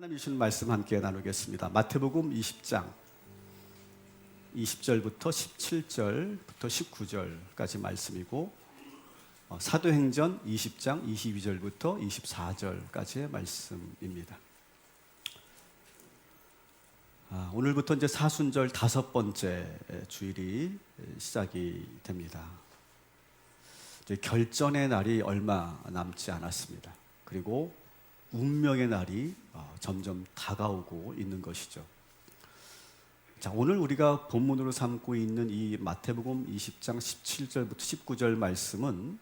하나님 주신 말씀 함께 나누겠습니다. 마태복음 20장 20절부터 17절부터 19절까지 말씀이고 사도행전 20장 22절부터 24절까지의 말씀입니다. 오늘부터 이제 사순절 5번째 주일이 시작이 됩니다. 이제 결전의 날이 얼마 남지 않았습니다. 그리고 운명의 날이 점점 다가오고 있는 것이죠. 자, 오늘 우리가 본문으로 삼고 있는 이 마태복음 20장 17절부터 19절 말씀은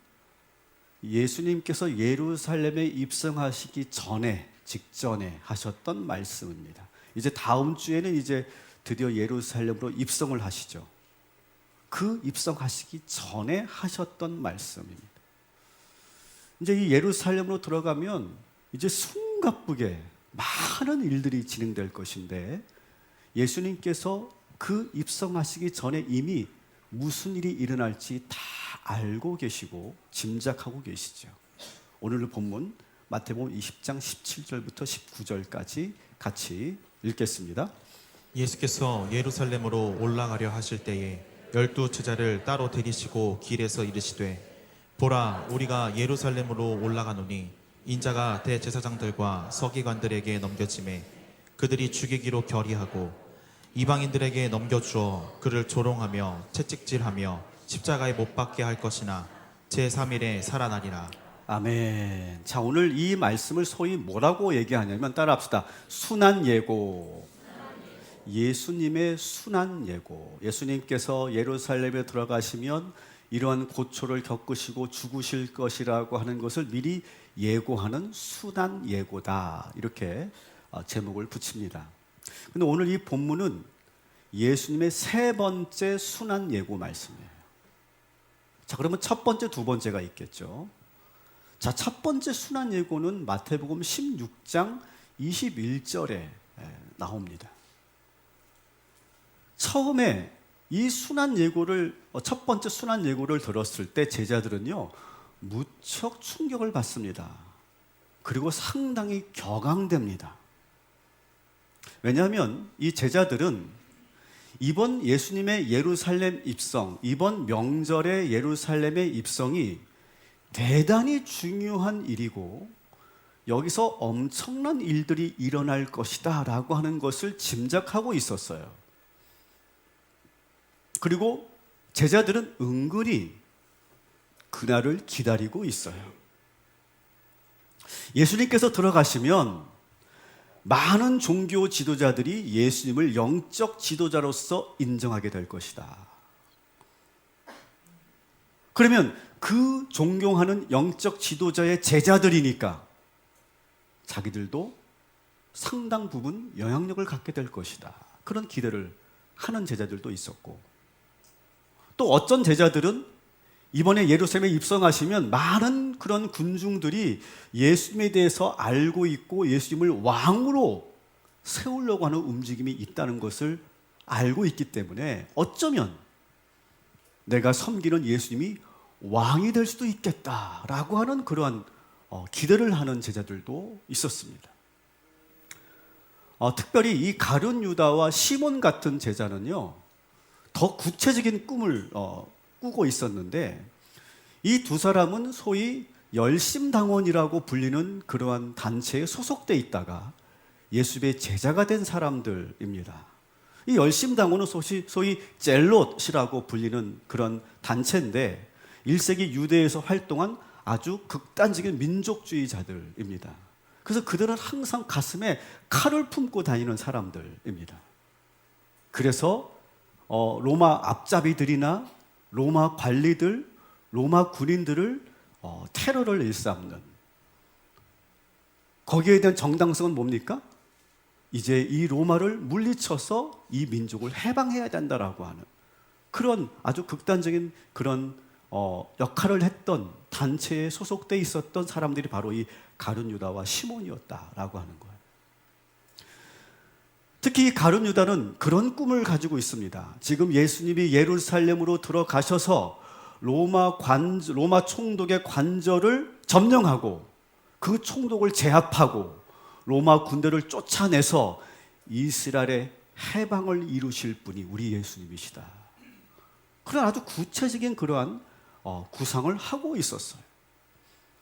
예수님께서 예루살렘에 입성하시기 직전에 하셨던 말씀입니다. 이제 다음 주에는 이제 드디어 예루살렘으로 입성을 하시죠. 그 입성하시기 전에 하셨던 말씀입니다. 이제 이 예루살렘으로 들어가면 이제 숨가쁘게 많은 일들이 진행될 것인데 예수님께서 그 입성하시기 전에 이미 무슨 일이 일어날지 다 알고 계시고 짐작하고 계시죠. 오늘 본문 마태복음 20장 17절부터 19절까지 같이 읽겠습니다. 예수께서 예루살렘으로 올라가려 하실 때에 12 제자를 따로 데리시고 길에서 이르시되 보라 우리가 예루살렘으로 올라가노니 인자가 대제사장들과 서기관들에게 넘겨지매 그들이 죽이기로 결의하고 이방인들에게 넘겨주어 그를 조롱하며 채찍질하며 십자가에 못 박게 할 것이나 제3일에 살아나리라. 아멘. 자, 오늘 이 말씀을 소위 뭐라고 얘기하냐면 따라합시다. 순환예고. 예수님의 순환예고. 예수님께서 예루살렘에 들어가시면 이러한 고초를 겪으시고 죽으실 것이라고 하는 것을 미리 예고하는 순환예고다. 이렇게 제목을 붙입니다. 근데 오늘 이 본문은 예수님의 3번째 순환예고 말씀이에요. 자, 그러면 첫 번째, 두 번째가 있겠죠. 자, 첫 번째 순환예고는 마태복음 16장 21절에 나옵니다. 처음에 이 순환예고를 첫 번째 순환예고를 들었을 때 제자들은요 무척 충격을 받습니다. 그리고 상당히 격앙됩니다. 왜냐하면 이 제자들은 이번 예수님의 예루살렘 입성, 이번 명절의 예루살렘의 입성이 대단히 중요한 일이고 여기서 엄청난 일들이 일어날 것이다 라고 하는 것을 짐작하고 있었어요. 그리고 제자들은 은근히 그날을 기다리고 있어요. 예수님께서 들어가시면 많은 종교 지도자들이 예수님을 영적 지도자로서 인정하게 될 것이다. 그러면 그 존경하는 영적 지도자의 제자들이니까 자기들도 상당 부분 영향력을 갖게 될 것이다. 그런 기대를 하는 제자들도 있었고 또 어떤 제자들은 이번에 예루살렘에 입성하시면 많은 그런 군중들이 예수님에 대해서 알고 있고 예수님을 왕으로 세우려고 하는 움직임이 있다는 것을 알고 있기 때문에 어쩌면 내가 섬기는 예수님이 왕이 될 수도 있겠다라고 하는 그러한 기대를 하는 제자들도 있었습니다. 특별히 이 가룟 유다와 시몬 같은 제자는요 더 구체적인 꿈을 꾸고 있었는데 이 두 사람은 소위 열심당원이라고 불리는 그러한 단체에 소속돼 있다가 예수님의 제자가 된 사람들입니다. 이 열심당원은 소위 젤롯이라고 불리는 그런 단체인데 1세기 유대에서 활동한 아주 극단적인 민족주의자들입니다. 그래서 그들은 항상 가슴에 칼을 품고 다니는 사람들입니다. 그래서 로마 앞잡이들이나 로마 관리들, 로마 군인들을 테러를 일삼는 거기에 대한 정당성은 뭡니까? 이제 이 로마를 물리쳐서 이 민족을 해방해야 된다라고 하는 그런 아주 극단적인 그런 역할을 했던 단체에 소속돼 있었던 사람들이 바로 이 가룟 유다와 시몬이었다라고 하는 거예요. 특히 가룟 유다는 그런 꿈을 가지고 있습니다. 지금 예수님이 예루살렘으로 들어가셔서 로마 총독의 관절을 점령하고 그 총독을 제압하고 로마 군대를 쫓아내서 이스라엘의 해방을 이루실 분이 우리 예수님이시다. 그런 아주 구체적인 그러한 구상을 하고 있었어요.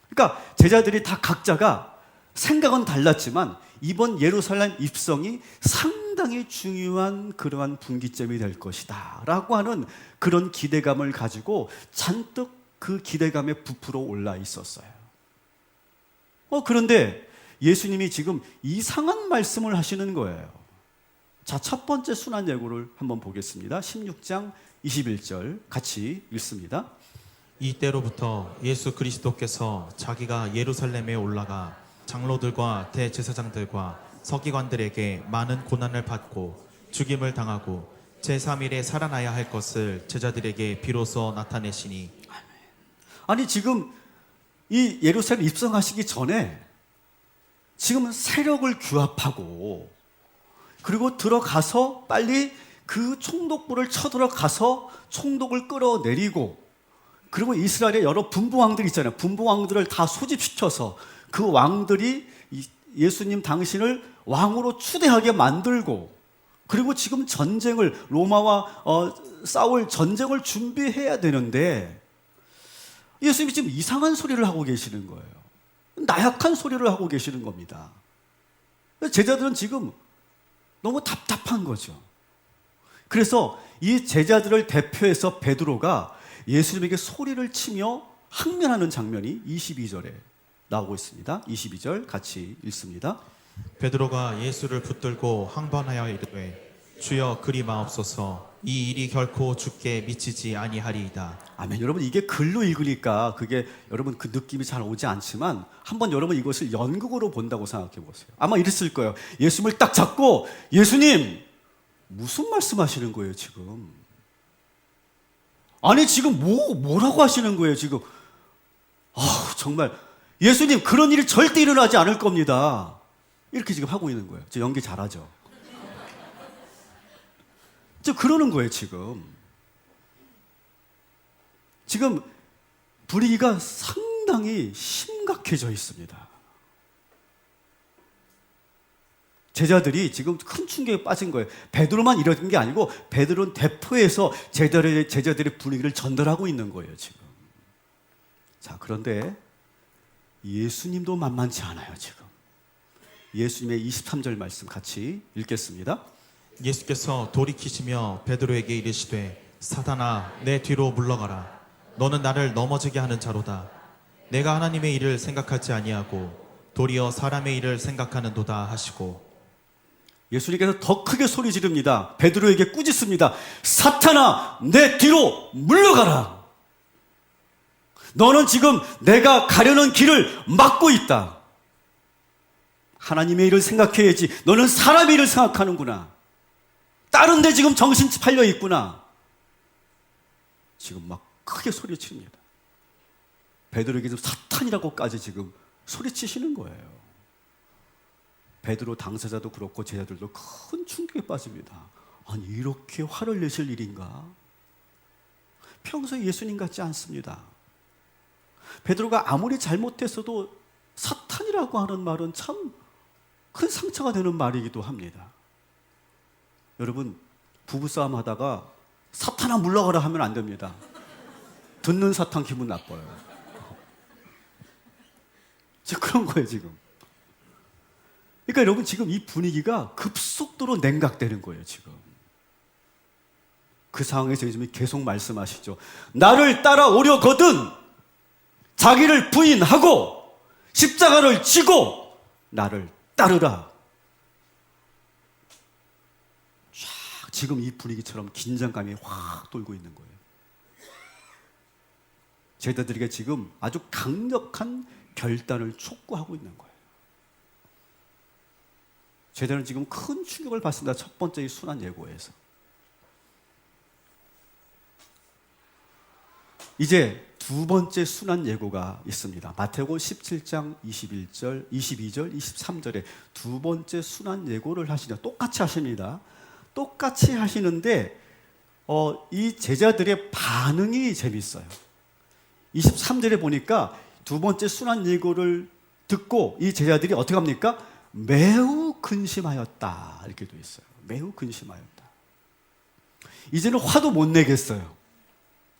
그러니까 제자들이 다 각자가 생각은 달랐지만 이번 예루살렘 입성이 상당히 중요한 그러한 분기점이 될 것이다 라고 하는 그런 기대감을 가지고 잔뜩 그 기대감에 부풀어 올라 있었어요. 그런데 예수님이 지금 이상한 말씀을 하시는 거예요. 자, 첫 번째 순환 예고를 한번 보겠습니다. 16장 21절 같이 읽습니다. 이때로부터 예수 그리스도께서 자기가 예루살렘에 올라가 장로들과 대제사장들과 서기관들에게 많은 고난을 받고 죽임을 당하고 제3일에 살아나야 할 것을 제자들에게 비로소 나타내시니. 아니 지금 이 예루살렘 입성하시기 전에 지금 세력을 규합하고 그리고 들어가서 빨리 그 총독부를 쳐들어가서 총독을 끌어내리고 그리고 이스라엘의 여러 분부왕들 있잖아요. 분부왕들을 다 소집시켜서 그 왕들이 예수님 당신을 왕으로 추대하게 만들고 그리고 지금 전쟁을 로마와 싸울 전쟁을 준비해야 되는데 예수님이 지금 이상한 소리를 하고 계시는 거예요. 나약한 소리를 하고 계시는 겁니다. 제자들은 지금 너무 답답한 거죠. 그래서 이 제자들을 대표해서 베드로가 예수님에게 소리를 치며 항면하는 장면이 22절에 나오고 있습니다. 22절 같이 읽습니다. 베드로가 예수를 붙들고 항변하여 이르되 주여 그리 마옵소서 이 일이 결코 주께 미치지 아니하리이다. 아멘. 여러분 이게 글로 읽으니까 그게 여러분 그 느낌이 잘 오지 않지만 한번 여러분 이것을 연극으로 본다고 생각해 보세요. 아마 이랬을 거예요. 예수님을 딱 잡고 예수님 무슨 말씀하시는 거예요 지금? 아니 지금 뭐라고 하시는 거예요 지금? 정말 예수님 그런 일이 절대 일어나지 않을 겁니다. 이렇게 지금 하고 있는 거예요. 저 연기 잘하죠. 저 그러는 거예요 지금. 지금 분위기가 상당히 심각해져 있습니다. 제자들이 지금 큰 충격에 빠진 거예요. 베드로만 이런 게 아니고 베드로는 대표해서 제자들의 분위기를 전달하고 있는 거예요 지금. 자, 그런데 예수님도 만만치 않아요 지금. 예수님의 23절 말씀 같이 읽겠습니다. 예수께서 돌이키시며 베드로에게 이르시되 사탄아 내 뒤로 물러가라. 너는 나를 넘어지게 하는 자로다. 내가 하나님의 일을 생각하지 아니하고 도리어 사람의 일을 생각하는도다 하시고. 예수님께서 더 크게 소리 지릅니다. 베드로에게 꾸짖습니다. 사탄아 내 뒤로 물러가라. 너는 지금 내가 가려는 길을 막고 있다. 하나님의 일을 생각해야지. 너는 사람의 일을 생각하는구나. 다른 데 지금 정신 팔려 있구나. 지금 막 크게 소리칩니다. 베드로에게 지금 사탄이라고까지 지금 소리치시는 거예요. 베드로 당사자도 그렇고 제자들도 큰 충격에 빠집니다. 아니 이렇게 화를 내실 일인가? 평소에 예수님 같지 않습니다. 베드로가 아무리 잘못했어도 사탄이라고 하는 말은 참 큰 상처가 되는 말이기도 합니다. 여러분 부부싸움 하다가 사탄아 물러가라 하면 안 됩니다. 듣는 사탄 기분 나빠요. 지금 그런 거예요 지금. 그러니까 여러분 지금 이 분위기가 급속도로 냉각되는 거예요 지금. 그 상황에서 예수님이 계속 말씀하시죠. 나를 따라오려거든 자기를 부인하고 십자가를 지고 나를 따르라. 쫙 지금 이 분위기처럼 긴장감이 확 돌고 있는 거예요. 제자들에게 지금 아주 강력한 결단을 촉구하고 있는 거예요. 제자는 지금 큰 충격을 받습니다. 첫 번째 이 순환 예고에서. 이제 두 번째 순환 예고가 있습니다. 마태복음 17장 21절, 22절, 23절에 두 번째 순환 예고를 하시죠. 똑같이 하십니다. 똑같이 하시는데 이 제자들의 반응이 재밌어요. 23절에 보니까 두 번째 순환 예고를 듣고 이 제자들이 어떻게 합니까? 매우 근심하였다 이렇게 돼 있어요. 매우 근심하였다. 이제는 화도 못 내겠어요.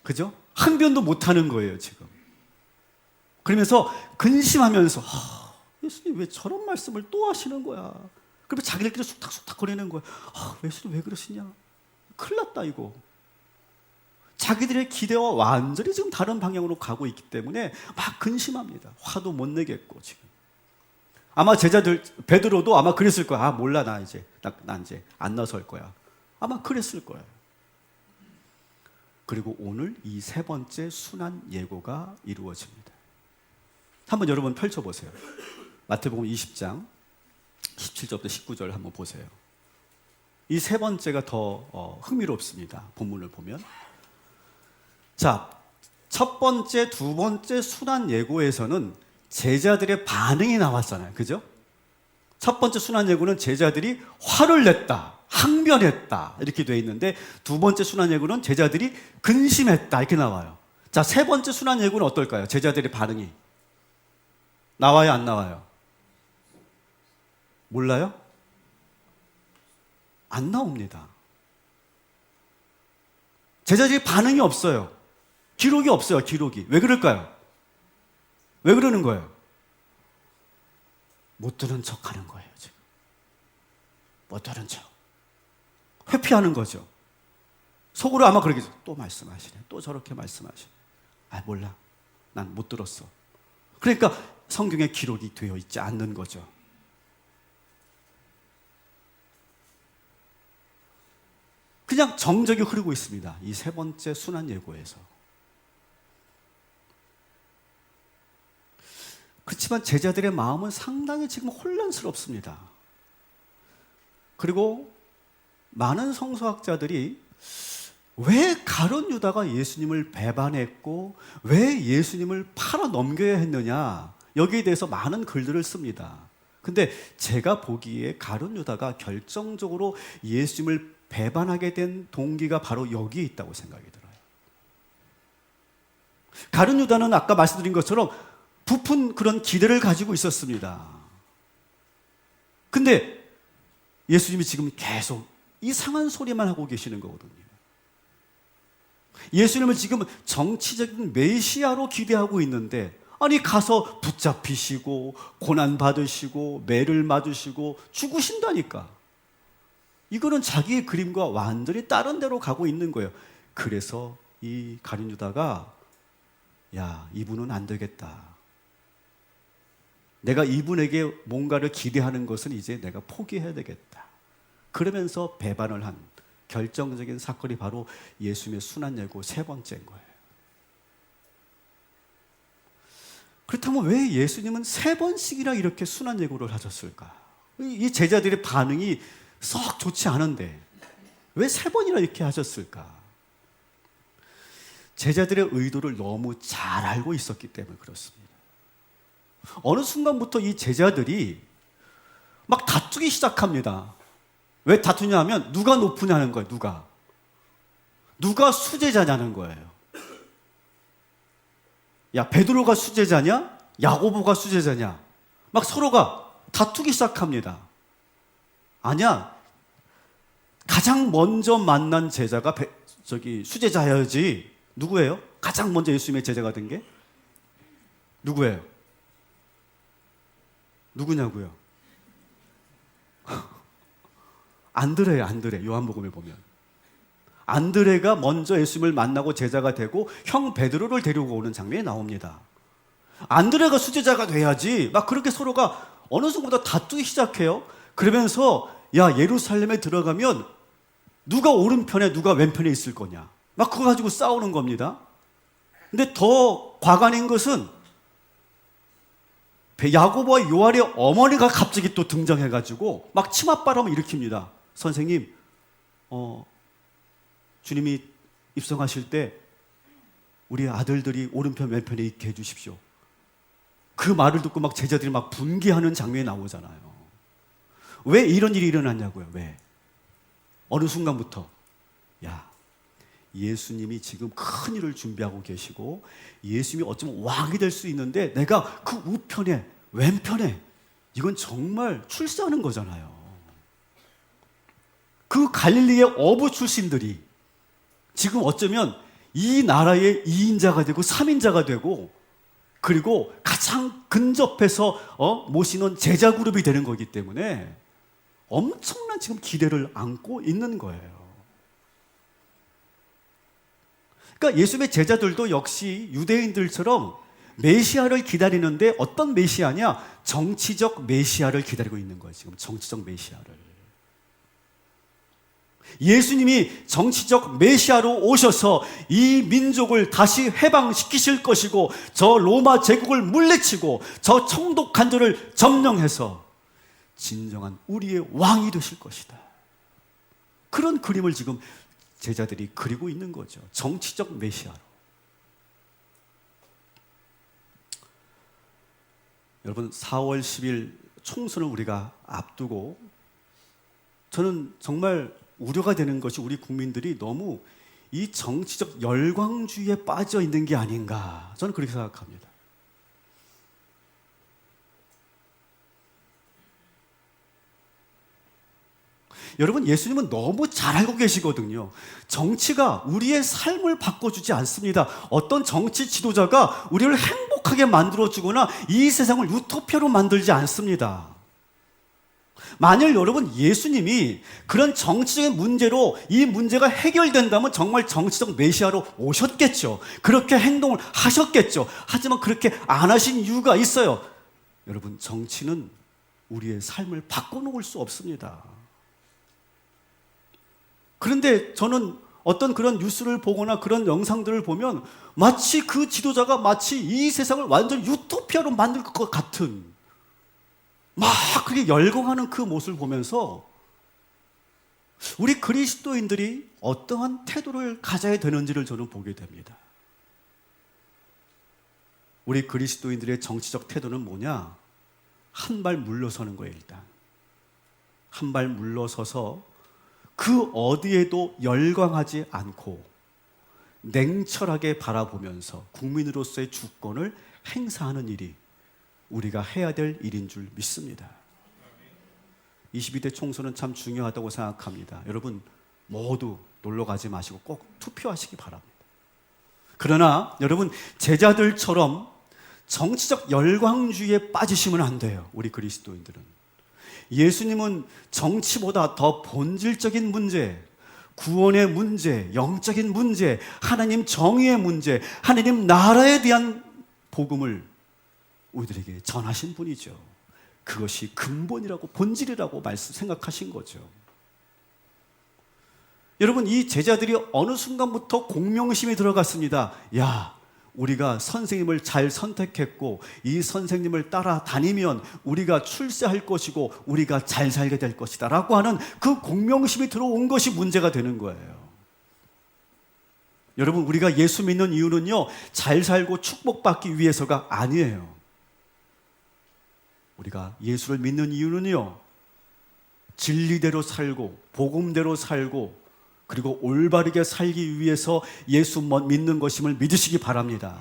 그죠? 항변도 못 하는 거예요 지금. 그러면서 근심하면서 예수님 왜 저런 말씀을 또 하시는 거야. 그러면 자기들끼리 쑥닥쑥닥 거리는 거야. 예수님 왜 그러시냐. 큰일 났다 이거. 자기들의 기대와 완전히 지금 다른 방향으로 가고 있기 때문에 막 근심합니다. 화도 못 내겠고 지금. 아마 제자들 베드로도 아마 그랬을 거야. 몰라 나 이제 안 나설 거야. 아마 그랬을 거예요. 그리고 오늘 이 세 번째 순환 예고가 이루어집니다. 한번 여러분 펼쳐보세요. 마태복음 20장 17절부터 19절 한번 보세요. 이 세 번째가 더 흥미롭습니다. 본문을 보면. 자, 첫 번째, 두 번째 순환 예고에서는 제자들의 반응이 나왔잖아요. 그죠? 첫 번째 순환 예고는 제자들이 화를 냈다, 항변했다 이렇게 돼 있는데 두 번째 순환 예고는 제자들이 근심했다 이렇게 나와요. 자, 세 번째 순환 예고는 어떨까요? 제자들의 반응이 나와요, 안 나와요? 몰라요? 안 나옵니다. 제자들이 반응이 없어요. 기록이 없어요, 기록이. 왜 그럴까요? 왜 그러는 거예요? 못 들은 척 하는 거예요, 지금. 못 들은 척. 회피하는 거죠. 속으로 아마 그러겠죠. 또 말씀하시네. 또 저렇게 말씀하시네. 몰라. 난 못 들었어. 그러니까 성경에 기록이 되어 있지 않는 거죠. 그냥 정적이 흐르고 있습니다. 이 세 번째 순환 예고에서. 그렇지만 제자들의 마음은 상당히 지금 혼란스럽습니다. 그리고 많은 성서학자들이 왜 가룟 유다가 예수님을 배반했고 왜 예수님을 팔아 넘겨야 했느냐 여기에 대해서 많은 글들을 씁니다. 근데 제가 보기에 가룟 유다가 결정적으로 예수님을 배반하게 된 동기가 바로 여기에 있다고 생각이 들어요. 가룟 유다는 아까 말씀드린 것처럼 부푼 그런 기대를 가지고 있었습니다. 근데 예수님이 지금 계속 이상한 소리만 하고 계시는 거거든요. 예수님을 지금 정치적인 메시아로 기대하고 있는데 아니 가서 붙잡히시고 고난받으시고 매를 맞으시고 죽으신다니까. 이거는 자기의 그림과 완전히 다른 데로 가고 있는 거예요. 그래서 이 가룟 유다가 야, 이분은 안 되겠다. 내가 이분에게 뭔가를 기대하는 것은 이제 내가 포기해야 되겠다. 그러면서 배반을 한 결정적인 사건이 바로 예수님의 순환 예고 세 번째인 거예요. 그렇다면 왜 예수님은 세 번씩이나 이렇게 순환 예고를 하셨을까? 이 제자들의 반응이 썩 좋지 않은데 왜 세 번이나 이렇게 하셨을까? 제자들의 의도를 너무 잘 알고 있었기 때문에 그렇습니다. 어느 순간부터 이 제자들이 막 다투기 시작합니다. 왜 다투냐 하면 누가 높으냐는 거예요. 누가 수제자냐는 거예요. 야, 베드로가 수제자냐? 야고보가 수제자냐? 막 서로가 다투기 시작합니다. 아니야. 가장 먼저 만난 제자가 수제자여야지. 누구예요? 가장 먼저 예수님의 제자가 된 게? 누구예요? 누구냐고요? 안드레, 요한복음에 보면. 안드레가 먼저 예수님을 만나고 제자가 되고 형 베드로를 데리고 오는 장면이 나옵니다. 안드레가 수제자가 돼야지. 막 그렇게 서로가 어느 순간부터 다투기 시작해요. 그러면서 야, 예루살렘에 들어가면 누가 오른편에 누가 왼편에 있을 거냐. 막 그거 가지고 싸우는 겁니다. 근데 더 과관인 것은 야고보와 요한의 어머니가 갑자기 또 등장해가지고 막 치맛바람을 일으킵니다. 선생님, 주님이 입성하실 때 우리 아들들이 오른편 왼편에 있게 해주십시오. 그 말을 듣고 막 제자들이 막 분개하는 장면이 나오잖아요. 왜 이런 일이 일어났냐고요? 왜? 어느 순간부터 야, 예수님이 지금 큰 일을 준비하고 계시고 예수님이 어쩌면 왕이 될 수 있는데 내가 그 우편에 왼편에 이건 정말 출세하는 거잖아요. 그 갈릴리의 어부 출신들이 지금 어쩌면 이 나라의 2인자가 되고 3인자가 되고 그리고 가장 근접해서 모시는 제자 그룹이 되는 거기 때문에 엄청난 지금 기대를 안고 있는 거예요. 그러니까 예수님의 제자들도 역시 유대인들처럼 메시아를 기다리는데 어떤 메시아냐? 정치적 메시아를 기다리고 있는 거예요. 지금 정치적 메시아를. 예수님이 정치적 메시아로 오셔서 이 민족을 다시 해방시키실 것이고 저 로마 제국을 물리치고 저 총독 간조를 점령해서 진정한 우리의 왕이 되실 것이다. 그런 그림을 지금 제자들이 그리고 있는 거죠. 정치적 메시아로. 여러분 4월 10일 총선을 우리가 앞두고 저는 정말 우려가 되는 것이 우리 국민들이 너무 이 정치적 열광주의에 빠져 있는 게 아닌가 저는 그렇게 생각합니다. 여러분 예수님은 너무 잘 알고 계시거든요. 정치가 우리의 삶을 바꿔주지 않습니다. 어떤 정치 지도자가 우리를 행복하게 만들어주거나 이 세상을 유토피아로 만들지 않습니다. 만일 여러분 예수님이 그런 정치적인 문제로 이 문제가 해결된다면 정말 정치적 메시아로 오셨겠죠. 그렇게 행동을 하셨겠죠. 하지만 그렇게 안 하신 이유가 있어요. 여러분 정치는 우리의 삶을 바꿔놓을 수 없습니다. 그런데 저는 어떤 그런 뉴스를 보거나 그런 영상들을 보면 마치 그 지도자가 마치 이 세상을 완전 유토피아로 만들 것 같은 막 그렇게 열광하는 그 모습을 보면서 우리 그리스도인들이 어떠한 태도를 가져야 되는지를 저는 보게 됩니다. 우리 그리스도인들의 정치적 태도는 뭐냐? 한 발 물러서는 거예요. 일단 한 발 물러서서 그 어디에도 열광하지 않고 냉철하게 바라보면서 국민으로서의 주권을 행사하는 일이 우리가 해야 될 일인 줄 믿습니다. 22대 총선은 참 중요하다고 생각합니다. 여러분 모두 놀러 가지 마시고 꼭 투표하시기 바랍니다. 그러나 여러분 제자들처럼 정치적 열광주의에 빠지시면 안 돼요. 우리 그리스도인들은. 예수님은 정치보다 더 본질적인 문제, 구원의 문제, 영적인 문제, 하나님 정의의 문제, 하나님 나라에 대한 복음을 우리들에게 전하신 분이죠. 그것이 근본이라고 본질이라고 생각하신 거죠. 여러분 이 제자들이 어느 순간부터 공명심이 들어갔습니다. 야, 우리가 선생님을 잘 선택했고 이 선생님을 따라다니면 우리가 출세할 것이고 우리가 잘 살게 될 것이다 라고 하는 그 공명심이 들어온 것이 문제가 되는 거예요. 여러분 우리가 예수 믿는 이유는요 잘 살고 축복받기 위해서가 아니에요. 우리가 예수를 믿는 이유는요 진리대로 살고 복음대로 살고 그리고 올바르게 살기 위해서 예수 믿는 것임을 믿으시기 바랍니다.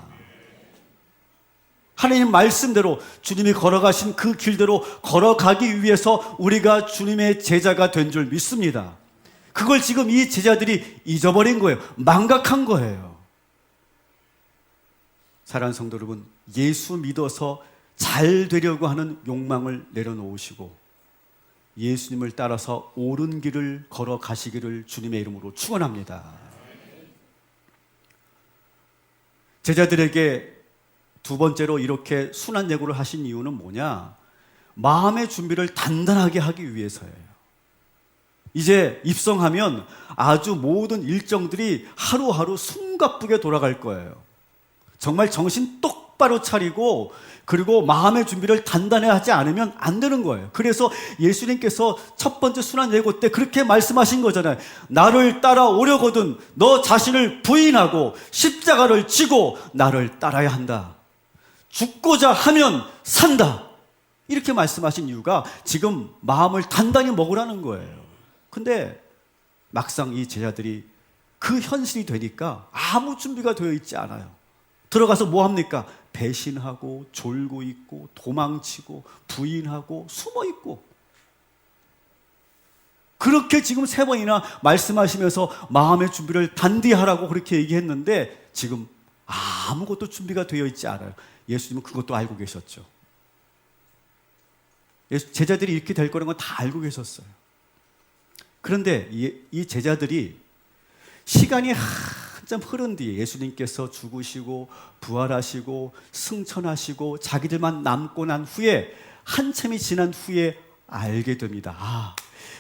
하나님 말씀대로 주님이 걸어가신 그 길대로 걸어가기 위해서 우리가 주님의 제자가 된 줄 믿습니다. 그걸 지금 이 제자들이 잊어버린 거예요. 망각한 거예요. 사랑하는 성도 여러분, 예수 믿어서 잘 되려고 하는 욕망을 내려놓으시고 예수님을 따라서 옳은 길을 걸어가시기를 주님의 이름으로 축원합니다. 제자들에게 두 번째로 이렇게 순환 예고를 하신 이유는 뭐냐? 마음의 준비를 단단하게 하기 위해서예요. 이제 입성하면 아주 모든 일정들이 하루하루 숨가쁘게 돌아갈 거예요. 정말 정신 똑바로 차리고 그리고 마음의 준비를 단단히 하지 않으면 안 되는 거예요. 그래서 예수님께서 첫 번째 순환 예고 때 그렇게 말씀하신 거잖아요. 나를 따라오려거든 너 자신을 부인하고 십자가를 지고 나를 따라야 한다. 죽고자 하면 산다. 이렇게 말씀하신 이유가 지금 마음을 단단히 먹으라는 거예요. 근데 막상 이 제자들이 그 현실이 되니까 아무 준비가 되어 있지 않아요. 들어가서 뭐 합니까? 배신하고 졸고 있고 도망치고 부인하고 숨어 있고, 그렇게 지금 3번이나 말씀하시면서 마음의 준비를 단디 하라고 그렇게 얘기했는데 지금 아무것도 준비가 되어 있지 않아요. 예수님은 그것도 알고 계셨죠. 제자들이 이렇게 될 거라는 건 다 알고 계셨어요. 그런데 이 제자들이 시간이 한참 흐른 뒤에 예수님께서 죽으시고 부활하시고 승천하시고 자기들만 남고 난 후에, 한참이 지난 후에 알게 됩니다.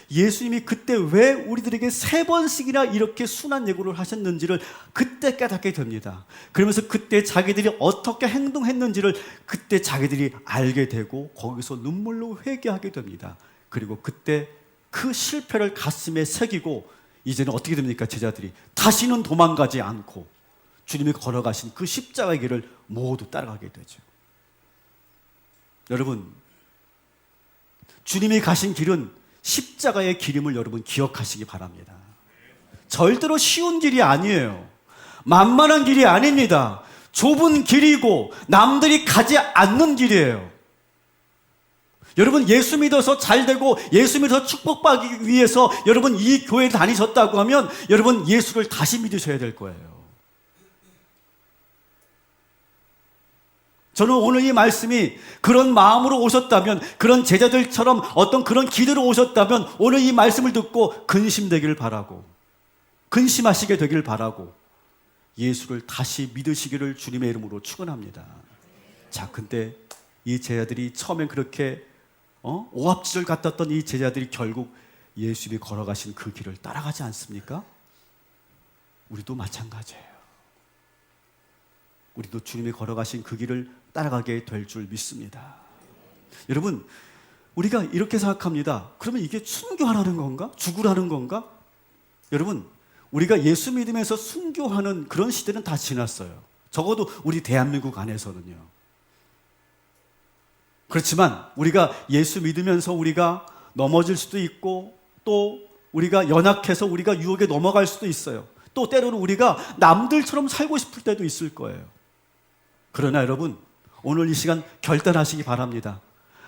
예수님이 그때 왜 우리들에게 3번씩이나 이렇게 순한 예고를 하셨는지를 그때 깨닫게 됩니다. 그러면서 그때 자기들이 어떻게 행동했는지를 그때 자기들이 알게 되고 거기서 눈물로 회개하게 됩니다. 그리고 그때 그 실패를 가슴에 새기고 이제는 어떻게 됩니까? 제자들이 다시는 도망가지 않고 주님이 걸어가신 그 십자가의 길을 모두 따라가게 되죠. 여러분, 주님이 가신 길은 십자가의 길임을 여러분 기억하시기 바랍니다. 절대로 쉬운 길이 아니에요. 만만한 길이 아닙니다. 좁은 길이고 남들이 가지 않는 길이에요. 여러분, 예수 믿어서 잘 되고 예수 믿어서 축복받기 위해서 여러분 이 교회 다니셨다고 하면 여러분 예수를 다시 믿으셔야 될 거예요. 저는 오늘 이 말씀이 그런 마음으로 오셨다면, 그런 제자들처럼 어떤 그런 기대로 오셨다면 오늘 이 말씀을 듣고 근심되기를 바라고, 근심하시게 되기를 바라고 예수를 다시 믿으시기를 주님의 이름으로 축원합니다. 자, 근데 이 제자들이 처음엔 그렇게 오합지졸 같았던 이 제자들이 결국 예수님이 걸어가신 그 길을 따라가지 않습니까? 우리도 마찬가지예요. 우리도 주님이 걸어가신 그 길을 따라가게 될 줄 믿습니다. 여러분, 우리가 이렇게 생각합니다. 그러면 이게 순교하라는 건가? 죽으라는 건가? 여러분, 우리가 예수 믿으면서 순교하는 그런 시대는 다 지났어요. 적어도 우리 대한민국 안에서는요. 그렇지만 우리가 예수 믿으면서 우리가 넘어질 수도 있고, 또 우리가 연약해서 우리가 유혹에 넘어갈 수도 있어요. 또 때로는 우리가 남들처럼 살고 싶을 때도 있을 거예요. 그러나 여러분, 오늘 이 시간 결단하시기 바랍니다.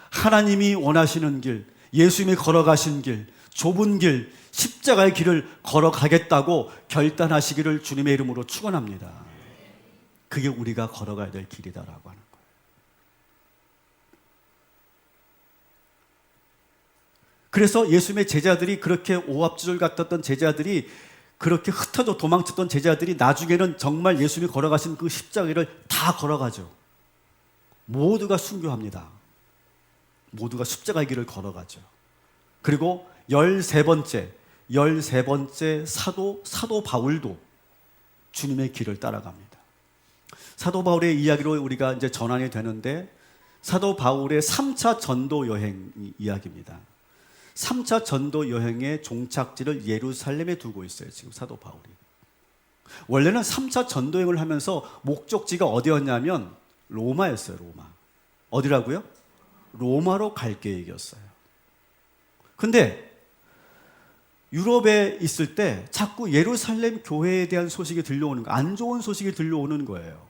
하나님이 원하시는 길, 예수님이 걸어가신 길, 좁은 길, 십자가의 길을 걸어가겠다고 결단하시기를 주님의 이름으로 축원합니다. 그게 우리가 걸어가야 될 길이다라고 하는 거예요. 그래서 예수님의 제자들이, 그렇게 오합지졸 같았던 제자들이, 그렇게 흩어져 도망쳤던 제자들이 나중에는 정말 예수님이 걸어가신 그 십자가를 다 걸어가죠. 모두가 순교합니다. 모두가 십자가의 길을 걸어가죠. 그리고 13번째 사도 바울도 주님의 길을 따라갑니다. 사도 바울의 이야기로 우리가 이제 전환이 되는데, 사도 바울의 3차 전도 여행 이야기입니다. 3차 전도 여행의 종착지를 예루살렘에 두고 있어요, 지금 사도 바울이. 원래는 3차 전도 여행을 하면서 목적지가 어디였냐면 로마였어요, 로마. 어디라고요? 로마로 갈 계획이었어요. 근데 유럽에 있을 때 자꾸 예루살렘 교회에 대한 소식이 들려오는 거예요. 안 좋은 소식이 들려오는 거예요.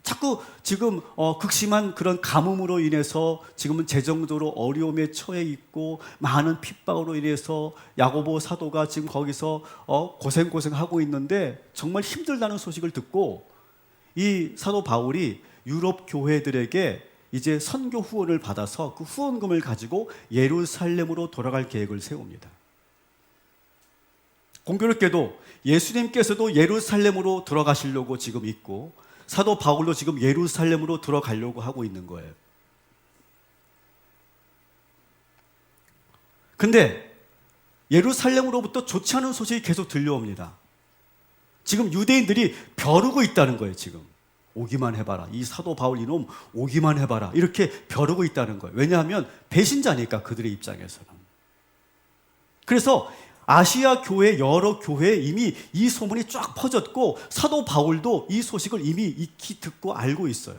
자꾸 지금 극심한 그런 가뭄으로 인해서 지금은 재정적으로 어려움에 처해 있고, 많은 핍박으로 인해서 야고보 사도가 지금 거기서 고생하고 있는데 정말 힘들다는 소식을 듣고 이 사도 바울이 유럽 교회들에게 이제 선교 후원을 받아서 그 후원금을 가지고 예루살렘으로 돌아갈 계획을 세웁니다. 공교롭게도 예수님께서도 예루살렘으로 들어가시려고 지금 있고, 사도 바울도 지금 예루살렘으로 들어가려고 하고 있는 거예요. 근데 예루살렘으로부터 좋지 않은 소식이 계속 들려옵니다. 지금 유대인들이 벼르고 있다는 거예요. 지금 오기만 해봐라, 이 사도 바울 이놈 오기만 해봐라, 이렇게 벼르고 있다는 거예요. 왜냐하면 배신자니까, 그들의 입장에서는. 그래서 아시아 교회, 여러 교회에 이미 이 소문이 쫙 퍼졌고, 사도 바울도 이 소식을 이미 익히 듣고 알고 있어요.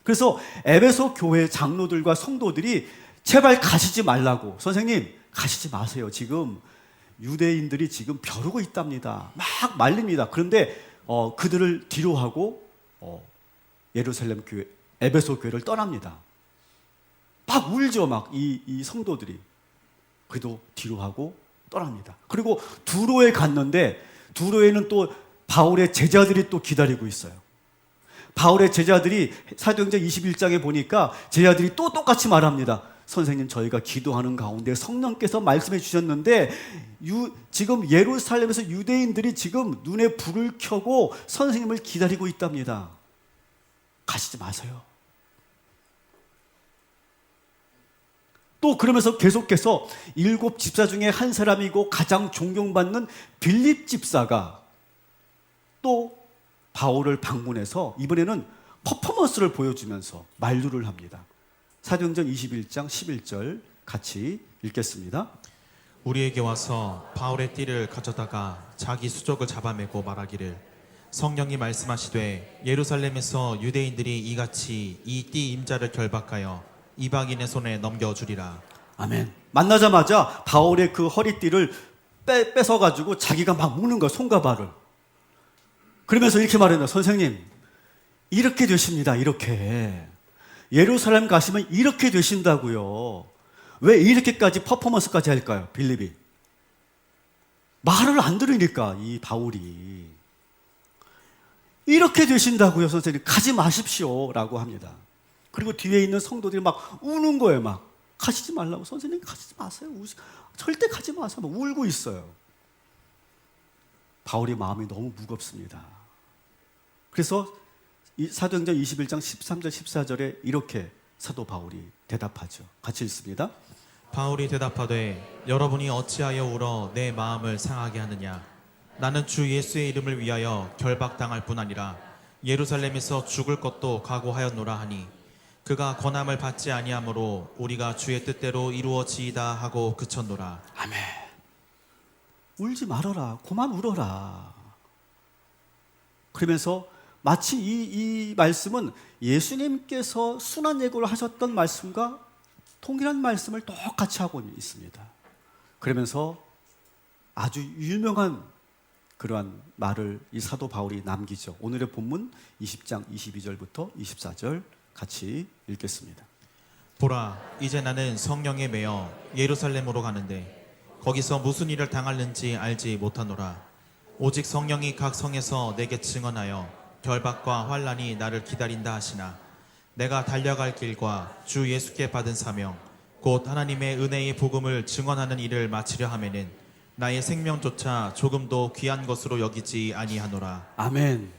그래서 에베소 교회 장로들과 성도들이 제발 가시지 말라고, 선생님 가시지 마세요, 지금 유대인들이 지금 벼르고 있답니다, 막 말립니다. 그런데 그들을 뒤로하고 예루살렘 교회, 에베소 교회를 떠납니다. 막 울죠, 막 이 성도들이. 그래도 뒤로 하고 떠납니다. 그리고 두로에 갔는데 두로에는 또 바울의 제자들이 또 기다리고 있어요. 바울의 제자들이 사도행전 21장에 보니까 제자들이 또 똑같이 말합니다. 선생님, 저희가 기도하는 가운데 성령께서 말씀해 주셨는데 지금 예루살렘에서 유대인들이 지금 눈에 불을 켜고 선생님을 기다리고 있답니다. 가시지 마세요. 또 그러면서 계속해서 7 집사 중에 한 사람이고 가장 존경받는 빌립 집사가 또 바울을 방문해서 이번에는 퍼포먼스를 보여주면서 만류를 합니다. 사도행전 21장 11절 같이 읽겠습니다. 우리에게 와서 바울의 띠를 가져다가 자기 수족을 잡아매고 말하기를 성령이 말씀하시되 예루살렘에서 유대인들이 이같이 이 띠 임자를 결박하여 이방인의 손에 넘겨주리라. 아멘. 만나자마자 바울의 그 허리띠를 뺏어가지고 자기가 막 묶는 거야, 손과 발을. 그러면서 이렇게 말했나, 선생님, 이렇게 되십니다, 이렇게. 예루살렘 가시면 이렇게 되신다고요. 왜 이렇게까지 퍼포먼스까지 할까요, 빌립이? 말을 안 들으니까, 이 바울이. 이렇게 되신다고요, 선생님. 가지 마십시오. 라고 합니다. 그리고 뒤에 있는 성도들이 막 우는 거예요, 막. 가시지 말라고. 선생님, 가시지 마세요. 절대 가지 마세요. 막 울고 있어요. 바울의 마음이 너무 무겁습니다. 그래서 이 사도행전 21장 13절 14절에 이렇게 사도 바울이 대답하죠. 같이 읽습니다. 바울이 대답하되 여러분이 어찌하여 울어 내 마음을 상하게 하느냐. 나는 주 예수의 이름을 위하여 결박당할 뿐 아니라 예루살렘에서 죽을 것도 각오하였노라 하니 그가 권함을 받지 아니하므로 우리가 주의 뜻대로 이루어지이다 하고 그쳤노라. 아멘. 울지 말아라. 그만 울어라. 그러면서 마치 이 말씀은 예수님께서 순환 예고를 하셨던 말씀과 동일한 말씀을 똑같이 하고 있습니다. 그러면서 아주 유명한 그러한 말을 이 사도 바울이 남기죠. 오늘의 본문 20장 22절부터 24절 같이 읽겠습니다. 보라, 이제 나는 성령에 매여 예루살렘으로 가는데 거기서 무슨 일을 당할는지 알지 못하노라. 오직 성령이 각 성에서 내게 증언하여 결박과 환난이 나를 기다린다 하시나 내가 달려갈 길과 주 예수께 받은 사명 곧 하나님의 은혜의 복음을 증언하는 일을 마치려 하면은 나의 생명조차 조금도 귀한 것으로 여기지 아니하노라. 아멘.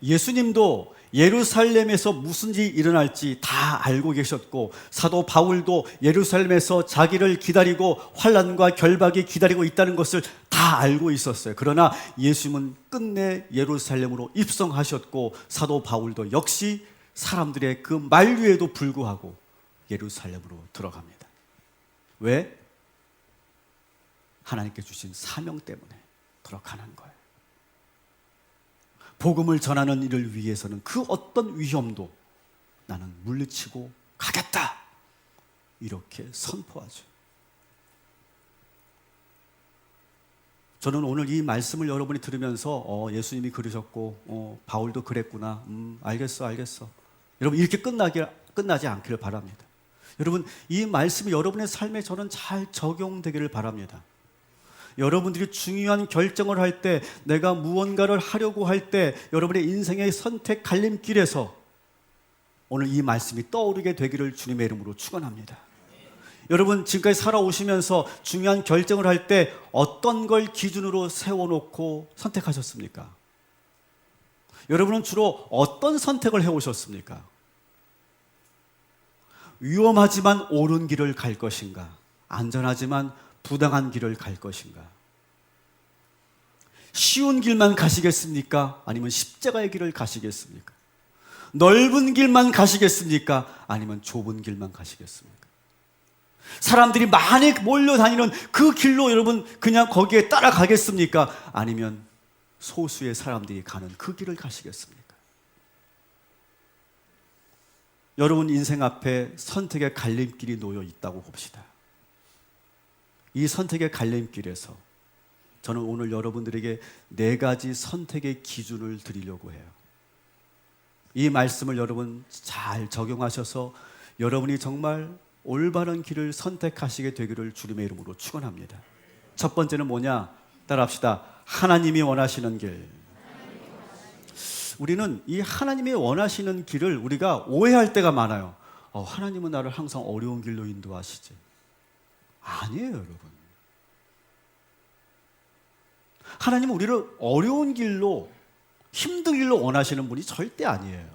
예수님도 예루살렘에서 무슨 일이 일어날지 다 알고 계셨고 사도 바울도 예루살렘에서 자기를 기다리고 환난과 결박이 기다리고 있다는 것을 다 알고 있었어요. 그러나 예수님은 끝내 예루살렘으로 입성하셨고 사도 바울도 역시 사람들의 그 만류에도 불구하고 예루살렘으로 들어갑니다. 왜? 하나님께 주신 사명 때문에 들어가는 거예요. 복음을 전하는 일을 위해서는 그 어떤 위험도 나는 물리치고 가겠다. 이렇게 선포하죠. 저는 오늘 이 말씀을 여러분이 들으면서 예수님이 그러셨고 바울도 그랬구나. 알겠어. 여러분 이렇게 끝나지 않기를 바랍니다. 여러분 이 말씀이 여러분의 삶에 저는 잘 적용되기를 바랍니다. 여러분들이 중요한 결정을 할 때, 내가 무언가를 하려고 할 때, 여러분의 인생의 선택 갈림길에서 오늘 이 말씀이 떠오르게 되기를 주님의 이름으로 축원합니다. 여러분 지금까지 살아오시면서 중요한 결정을 할 때 어떤 걸 기준으로 세워놓고 선택하셨습니까? 여러분은 주로 어떤 선택을 해오셨습니까? 위험하지만 옳은 길을 갈 것인가? 안전하지만 부당한 길을 갈 것인가? 쉬운 길만 가시겠습니까? 아니면 십자가의 길을 가시겠습니까? 넓은 길만 가시겠습니까? 아니면 좁은 길만 가시겠습니까? 사람들이 많이 몰려다니는 그 길로 여러분 그냥 거기에 따라가겠습니까? 아니면 소수의 사람들이 가는 그 길을 가시겠습니까? 여러분 인생 앞에 선택의 갈림길이 놓여 있다고 봅시다. 이 선택의 갈림길에서 저는 오늘 여러분들에게 4가지 선택의 기준을 드리려고 해요. 이 말씀을 여러분 잘 적용하셔서 여러분이 정말 올바른 길을 선택하시게 되기를 주님의 이름으로 축원합니다. 첫 번째는 뭐냐? 따라합시다. 하나님이 원하시는 길. 우리는 이 하나님이 원하시는 길을 우리가 오해할 때가 많아요. 하나님은 나를 항상 어려운 길로 인도하시지. 아니에요, 여러분. 하나님은 우리를 어려운 길로, 힘든 길로 원하시는 분이 절대 아니에요.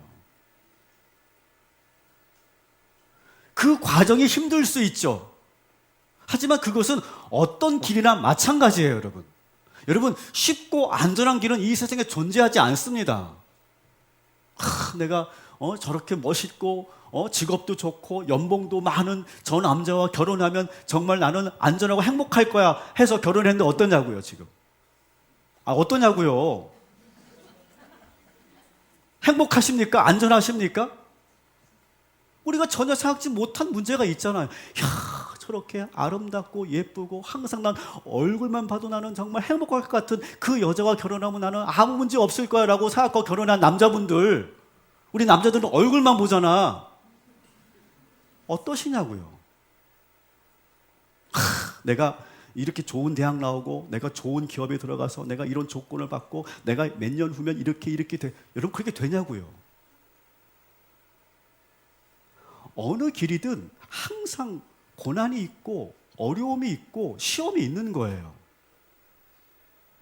그 과정이 힘들 수 있죠. 하지만 그것은 어떤 길이나 마찬가지예요, 여러분. 여러분, 쉽고 안전한 길은 이 세상에 존재하지 않습니다. 내가 저렇게 멋있고 직업도 좋고 연봉도 많은 저 남자와 결혼하면 정말 나는 안전하고 행복할 거야 해서 결혼했는데 어떠냐고요, 지금. 어떠냐고요. 행복하십니까? 안전하십니까? 우리가 전혀 생각지 못한 문제가 있잖아요. 저렇게 아름답고 예쁘고 항상 난 얼굴만 봐도 나는 정말 행복할 것 같은 그 여자와 결혼하면 나는 아무 문제 없을 거야 라고 생각하고 결혼한 남자분들, 우리 남자들은 얼굴만 보잖아. 어떠시냐고요. 내가 이렇게 좋은 대학 나오고 내가 좋은 기업에 들어가서 내가 이런 조건을 받고 내가 몇 년 후면 이렇게 돼. 여러분, 그렇게 되냐고요. 어느 길이든 항상 고난이 있고 어려움이 있고 시험이 있는 거예요.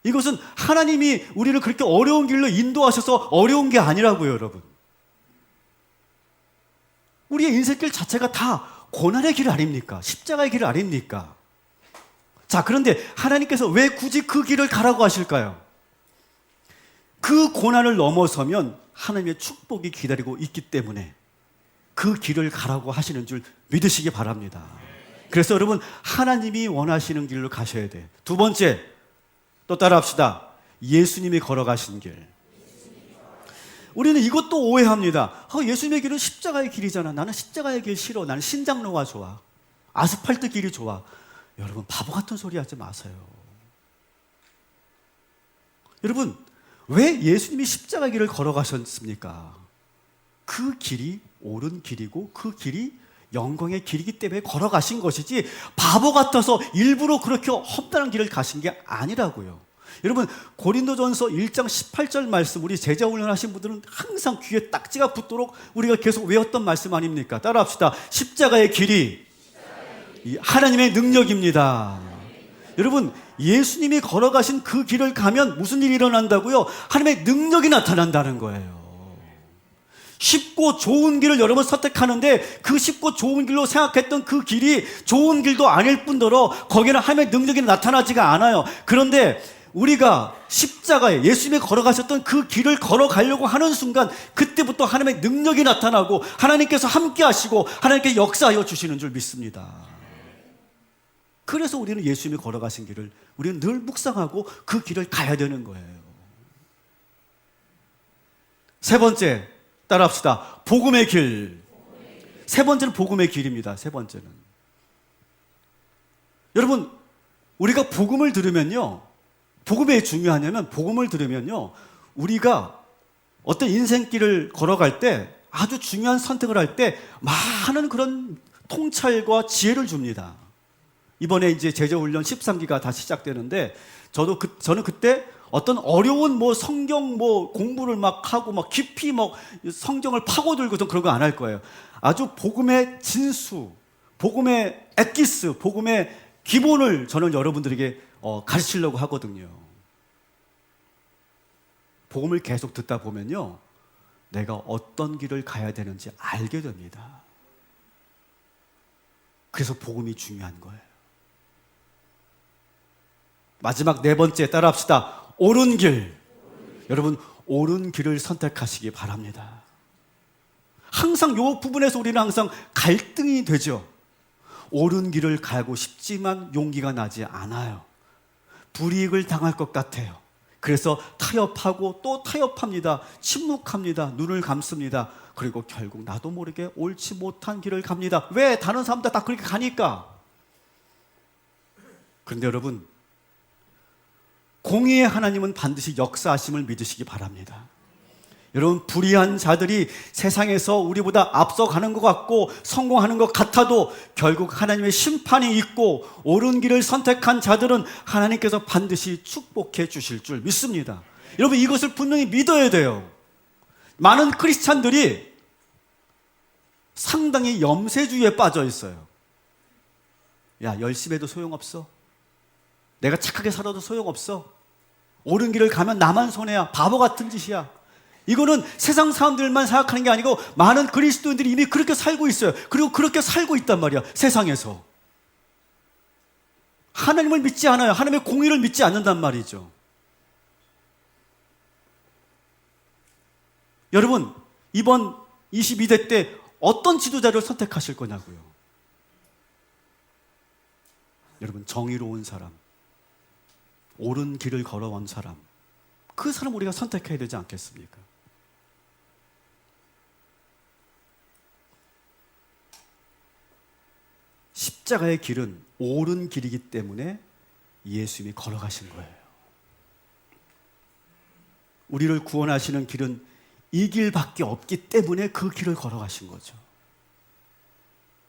이것은 하나님이 우리를 그렇게 어려운 길로 인도하셔서 어려운 게 아니라고요, 여러분. 우리의 인생길 자체가 다 고난의 길 아닙니까? 십자가의 길 아닙니까? 자, 그런데 하나님께서 왜 굳이 그 길을 가라고 하실까요? 그 고난을 넘어서면 하나님의 축복이 기다리고 있기 때문에 그 길을 가라고 하시는 줄 믿으시기 바랍니다. 그래서 여러분, 하나님이 원하시는 길로 가셔야 돼. 두 번째, 또 따라합시다. 예수님이 걸어가신 길. 우리는 이것도 오해합니다. 예수님의 길은 십자가의 길이잖아. 나는 십자가의 길 싫어. 나는 신장로가 좋아. 아스팔트 길이 좋아. 여러분, 바보 같은 소리 하지 마세요. 여러분, 왜 예수님이 십자가 길을 걸어가셨습니까? 그 길이 옳은 길이고 그 길이 영광의 길이기 때문에 걸어가신 것이지 바보 같아서 일부러 그렇게 험난한 길을 가신 게 아니라고요. 여러분, 고린도전서 1장 18절 말씀, 우리 제자 훈련하신 분들은 항상 귀에 딱지가 붙도록 우리가 계속 외웠던 말씀 아닙니까? 따라합시다. 십자가의 길이 하나님의 능력입니다. 여러분, 예수님이 걸어가신 그 길을 가면 무슨 일이 일어난다고요? 하나님의 능력이 나타난다는 거예요. 쉽고 좋은 길을 여러분 선택하는데 그 쉽고 좋은 길로 생각했던 그 길이 좋은 길도 아닐 뿐더러 거기는 하나님의 능력이 나타나지가 않아요. 그런데 우리가 십자가에 예수님이 걸어가셨던 그 길을 걸어가려고 하는 순간 그때부터 하나님의 능력이 나타나고 하나님께서 함께 하시고 하나님께서 역사하여 주시는 줄 믿습니다. 그래서 우리는 예수님이 걸어가신 길을 우리는 늘 묵상하고 그 길을 가야 되는 거예요. 세 번째, 따라합시다. 복음의 길. 세 번째는 복음의 길입니다. 세 번째는. 여러분, 우리가 복음을 들으면요, 복음이 왜 중요하냐면 복음을 들으면요, 우리가 어떤 인생길을 걸어갈 때 아주 중요한 선택을 할 때 많은 그런 통찰과 지혜를 줍니다. 이번에 이제 제자훈련 13기가 다 시작되는데 저는 그때 어떤 어려운 성경 공부를 막 하고 막 깊이 성경을 파고들고 그런 거 안 할 거예요. 아주 복음의 진수, 복음의 엑기스, 복음의 기본을 저는 여러분들에게 가르치려고 하거든요. 복음을 계속 듣다 보면요, 내가 어떤 길을 가야 되는지 알게 됩니다. 그래서 복음이 중요한 거예요. 마지막 네 번째, 따라합시다. 옳은 길. 여러분, 옳은 길을 선택하시기 바랍니다. 항상 이 부분에서 우리는 항상 갈등이 되죠. 옳은 길을 가고 싶지만 용기가 나지 않아요. 불이익을 당할 것 같아요. 그래서 타협하고 또 타협합니다. 침묵합니다. 눈을 감습니다. 그리고 결국 나도 모르게 옳지 못한 길을 갑니다. 왜? 다른 사람들 다 그렇게 가니까. 그런데 여러분, 공의의 하나님은 반드시 역사하심을 믿으시기 바랍니다. 여러분, 불의한 자들이 세상에서 우리보다 앞서가는 것 같고 성공하는 것 같아도 결국 하나님의 심판이 있고 옳은 길을 선택한 자들은 하나님께서 반드시 축복해 주실 줄 믿습니다. 여러분, 이것을 분명히 믿어야 돼요. 많은 크리스찬들이 상당히 염세주의에 빠져 있어요. 야, 열심히 해도 소용없어. 내가 착하게 살아도 소용없어. 옳은 길을 가면 나만 손해야. 바보 같은 짓이야. 이거는 세상 사람들만 생각하는 게 아니고 많은 그리스도인들이 이미 그렇게 살고 있어요. 그리고 그렇게 살고 있단 말이야, 세상에서. 하나님을 믿지 않아요. 하나님의 공의를 믿지 않는단 말이죠. 여러분, 이번 22대 때 어떤 지도자를 선택하실 거냐고요. 여러분, 정의로운 사람, 옳은 길을 걸어온 사람, 그 사람 우리가 선택해야 되지 않겠습니까? 십자가의 길은 옳은 길이기 때문에 예수님이 걸어가신 거예요. 우리를 구원하시는 길은 이 길밖에 없기 때문에 그 길을 걸어가신 거죠.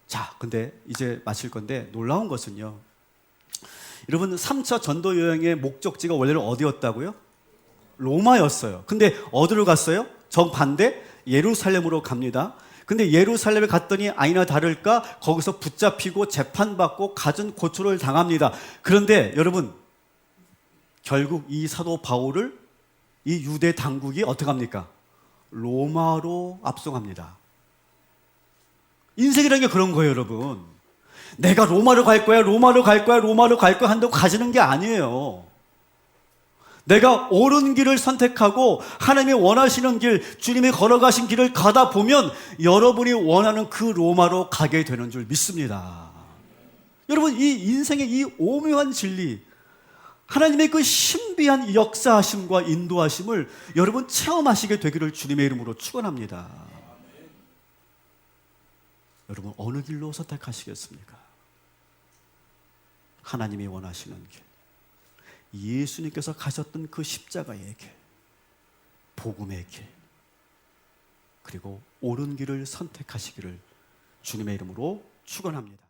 자, 근데 이제 마칠 건데 놀라운 것은요, 여러분, 3차 전도 여행의 목적지가 원래는 어디였다고요? 로마였어요. 근데 어디로 갔어요? 정반대 예루살렘으로 갑니다. 근데 예루살렘에 갔더니 아니나 다를까 거기서 붙잡히고 재판받고 갖은 고초를 당합니다. 그런데 여러분, 결국 이 사도 바울을 이 유대 당국이 어떻게 합니까? 로마로 압송합니다. 인생이라는 게 그런 거예요, 여러분. 내가 로마로 갈 거야, 로마로 갈 거야, 로마로 갈 거야 한다고 가지는 게 아니에요. 내가 옳은 길을 선택하고 하나님이 원하시는 길, 주님이 걸어가신 길을 가다 보면 여러분이 원하는 그 로마로 가게 되는 줄 믿습니다. 여러분, 이 인생의 이 오묘한 진리, 하나님의 그 신비한 역사하심과 인도하심을 여러분 체험하시게 되기를 주님의 이름으로 축원합니다. 여러분, 어느 길로 선택하시겠습니까? 하나님이 원하시는 길, 예수님께서 가셨던 그 십자가의 길, 복음의 길, 그리고 옳은 길을 선택하시기를 주님의 이름으로 축원합니다.